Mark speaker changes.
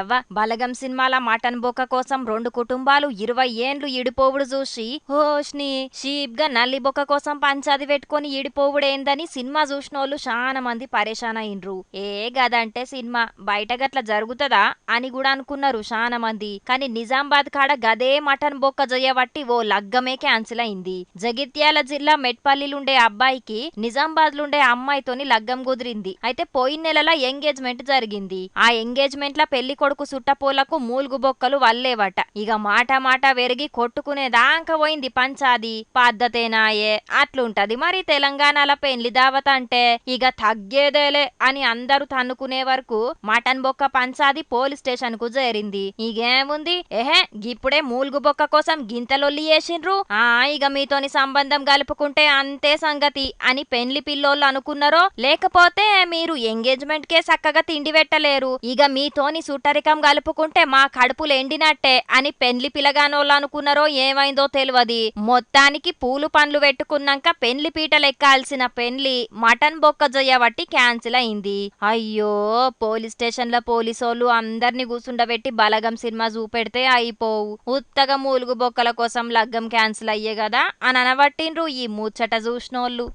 Speaker 1: అవ్వ బలగం సినిమాల మటన్ బొక్క కోసం 2 కుటుంబాలు 20 ఏండ్లు ఇడిపోవుడు చూసి హోష్ని షీప్గా నల్లి బొక్క కోసం పంచాది పెట్టుకొని ఇడిపోవుడేందని సినిమా చూసినోళ్ళు చాలా మంది పరేషాన్ అయిండ్రు. గదంటే సినిమా బయట గట్ల జరుగుతదా అని కూడా అనుకున్నారు చాలా మంది. కానీ నిజామాబాద్ కాడ గదే మటన్ బొక్క జయవట్టి ఓ లగ్గమే క్యాన్సిల్ అయింది. జగిత్యాల జిల్లా మెట్పల్లిలుండే అబ్బాయికి నిజామాబాద్లుండే అమ్మాయితోని లగ్గం కుదిరింది. అయితే పోయిన నెలల ఎంగేజ్మెంట్ జరిగింది. ఆ ఎంగేజ్మెంట్ ల పెళ్లి కొడుకు సుట్టపోలకు మూలుగు బొక్కలు వల్లేవట. ఇక మాట మాట వెరిగి కొట్టుకునేదాకా పోయింది పంచాది. పద్ధతేనాయే అట్లుంటది మరి తెలంగాణల పెళ్లి దావత అంటే. ఇక తగ్గేదేలే అని అందరూ తన్నుకునే వరకు మటన్ బొక్క పంచాది పోలీస్ స్టేషన్ కు చేరింది. ఇగేముంది గిప్పుడే మూలుగు బొక్క కోసం గింతలొల్లి చేసిండ్రు. ఇక మీతోని సంబంధం కలుపుకుంటే అంతే సంగతి అని పెళ్లి పిల్లోళ్ళు అనుకున్నారో లేకపోతే మీరు ఎంగేజ్మెంట్ కే చక్కగా తిండి పెట్టలేరు, ఇక మీతోని సుట్టరికం కలుపుకుంటే మా కడుపులు ఎండినట్టే అని పెళ్లి పిలగానోళ్ళు అనుకున్నారో ఏమైందో తెలియదు. మొత్తానికి పూలు పండ్లు పెట్టుకున్నాక పెళ్లి పీటలెక్కాల్సిన పెళ్లి మటన్ బొక్క జయ్యబట్టి క్యాన్సిల్ అయింది. అయ్యో పోలీస్ స్టేషన్ లో పోలీసోళ్ళు అందరినీ కూసుండబెట్టి బలగం సినిమా చూపెడితే అయిపోవు, ఉత్తగా మూలుగు బొక్కల కోసం లగ్గం క్యాన్సిల్ అయ్యే కదా అని అనబట్టిండ్రు ఈ ముచ్చట చూసినోళ్ళు.